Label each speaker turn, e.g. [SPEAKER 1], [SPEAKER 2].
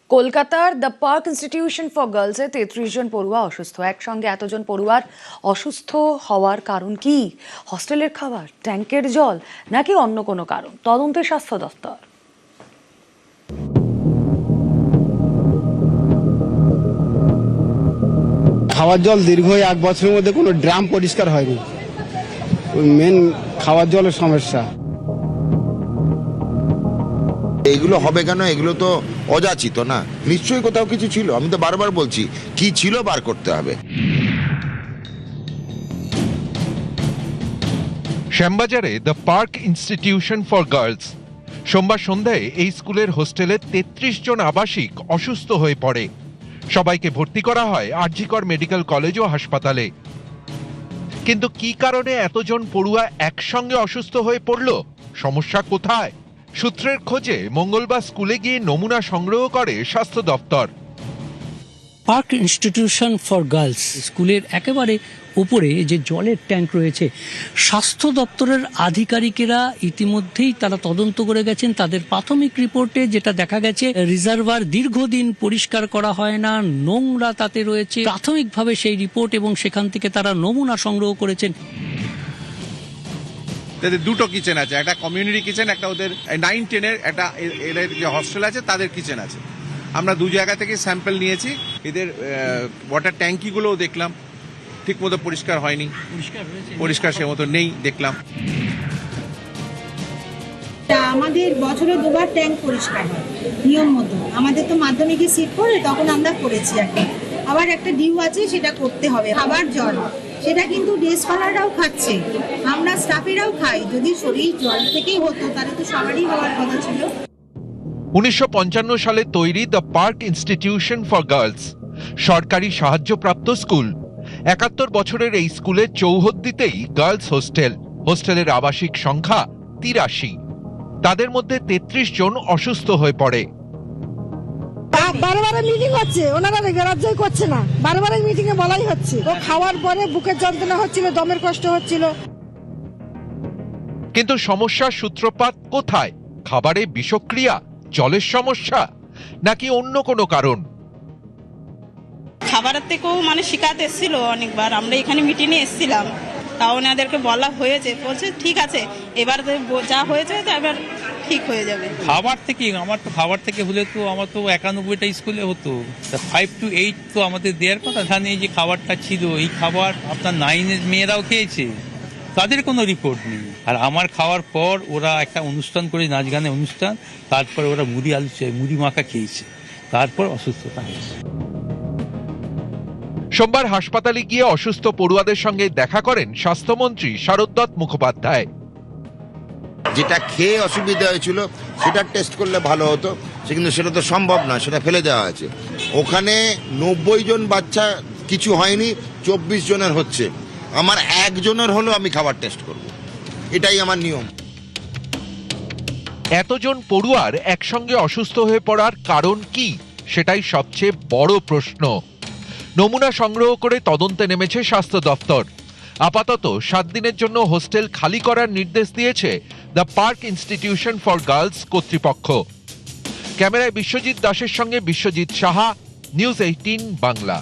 [SPEAKER 1] কলকাতার the Park Institution for গার্লসে 33 জন পড়ুয়া অসুস্থ। একসঙ্গে এতজন পড়ুয়ার অসুস্থ হওয়ার কারণ কি? হস্টেলের খাবার, ট্যাঙ্কের জল, নাকি অন্য কোনো কারণ? তদন্তে স্বাস্থ্য দফতর।
[SPEAKER 2] খাওয়ার জল দীর্ঘ 1 বছরের মধ্যে কোনো ড্রাম পরিষ্কার হয়নি। ওই মেন খাওয়ার জলের সমস্যা।
[SPEAKER 3] এগুলো হবে কেন? এগুলো তো অযাচিত না, নিশ্চয়ই কোথাও কিছু ছিল। আমি তো বারবার বলছি কি ছিল বার করতে হবে।
[SPEAKER 4] শ্যামবাজারে the Park Institution for Girls. সোমবার সন্ধ্যায় এই স্কুলের হোস্টেলে 33 জন আবাসিক অসুস্থ হয়ে পড়ে। সবাইকে ভর্তি করা হয় আরজিকর মেডিকেল কলেজ ও হাসপাতালে। কিন্তু কি কারণে এতজন পড়ুয়া একসঙ্গে অসুস্থ হয়ে পড়ল? সমস্যা কোথায়? সূত্রের খোঁজে মঙ্গলবার স্কুলে গিয়ে নমুনা সংগ্রহ করে স্বাস্থ্য দপ্তর।
[SPEAKER 5] পার্ক ইনস্টিটিউশন ফর গার্লস স্কুলের একেবারে উপরে যে জলের ট্যাঙ্ক রয়েছে, স্বাস্থ্য দপ্তরের আধিকারিকেরা ইতিমধ্যেই তারা তদন্ত করে গেছেন। তাদের প্রাথমিক রিপোর্টে যেটা দেখা গেছে, রিজার্ভার দীর্ঘদিন পরিষ্কার করা হয় না, নোংরা তাতে রয়েছে। প্রাথমিকভাবে সেই রিপোর্ট এবং সেখান থেকে তারা নমুনা সংগ্রহ করেছেন।
[SPEAKER 6] তাদের দুটো কিচেন আছে, একটা কমিউনিটি কিচেন, একটা ওদের 9-10-এর একটা এদের যে হস্টেল আছে তাদের কিচেন আছে। আমরা দু জায়গা থেকে স্যাম্পল নিয়েছি। এদের ওয়াটার ট্যাঙ্কিগুলোও দেখলাম ঠিক মতো পরিষ্কার হয়নি, পরিষ্কার সে মতো নেই দেখলাম।
[SPEAKER 7] আমাদের বছরে 2বার ট্যাঙ্ক পরিষ্কার হয় নিয়ম মতো। আমাদের তো মাধ্যমিকে সিট পড়ে, তখন আমরা করেছি। আবার একটা ডিউ আছে, সেটা করতে হবে। খাবার জল সেটা কিন্তু ডে স্কলাররাও খাচ্ছে, আমরা স্টাফেরাও খাই। যদি শরীর জল থেকেই হতো তাহলে তো সবারই হওয়ার কথা ছিল।
[SPEAKER 4] 1955 সালে তৈরি the Park Institution for girls সরকারি সাহায্যপ্রাপ্ত স্কুল। 71 বছরের এই স্কুলে চৌহদ্দিতেই গার্লস হোস্টেল। হোস্টেলের আবাসিক সংখ্যা 83। তাদের মধ্যে 33 জন অসুস্থ হয়ে পড়ে।
[SPEAKER 8] বারবার মিটিং হচ্ছে, ওনারা গ্রাহ্যই করছে না। বারবার মিটিং এ বলাই হচ্ছে। ও খাওয়ার পরে বুকের যন্ত্রণা হচ্ছিল, দমের কষ্ট হচ্ছিল।
[SPEAKER 4] কিন্তু সমস্যার সূত্রপাত কোথায়? খাবারে বিষক্রিয়া, জলের সমস্যা, নাকি অন্য কোনো কারণ?
[SPEAKER 9] খাবারের থেকেও শিকায়ত এসেছিল অনেকবার। আমরা এখানে মিটিংয়ে এসেছিলাম, তাও ওনাদেরকে বলা হয়েছে, বলছে ঠিক আছে, এবার যা হয়েছে এবার ঠিক হয়ে যাবে।
[SPEAKER 10] খাবার থেকে খাবার থেকে হলে তো আমার তো 91টা স্কুলে হতো, 5 to 8 তো আমাদের দেওয়ার কথা। জানি যে খাবারটা ছিল, এই খাবার আপনার 9-এর মেয়েরাও খেয়েছে, তাদের কোনো রিপোর্ট নেই। আর আমার খাওয়ার পর ওরা একটা অনুষ্ঠান করে, নাচ গানের অনুষ্ঠান, তারপর ওরা মুড়ি মাখা খেয়েছে, তারপর অসুস্থতা হয়েছে।
[SPEAKER 4] সোমবার হাসপাতালে গিয়ে অসুস্থ পড়ুয়াদের সঙ্গে দেখা করেন স্বাস্থ্যমন্ত্রী শারদ মুখোপাধ্যায়।
[SPEAKER 3] যেটা খেয়ে অসুবিধা হয়েছিল সেটা টেস্ট করলে ভালো হতো, কিন্তু সেটা তো সম্ভব না, সেটা ফেলে দেওয়া আছে। ওখানে 90 জন বাচ্চা কিছু হয়নি, 24 জনের হচ্ছে। আমার 1 জনের হলেও আমি খাবার টেস্ট করব, এটাই আমার নিয়ম।
[SPEAKER 4] এতজন পড়ুয়ার একসঙ্গে অসুস্থ হয়ে পড়ার কারণ কি, সেটাই সবচেয়ে বড় প্রশ্ন। নমুনা সংগ্রহ করে তদন্তে নেমেছে স্বাস্থ্য দফতর। আপাতত 7 দিনের জন্য হোস্টেল খালি করার নির্দেশ দিয়েছে the Park Institution for girls কর্তৃপক্ষ। ক্যামেরায় বিশ্বজিৎ দাসের সঙ্গে বিশ্বজিৎ সাহা, নিউজ 18 বাংলা।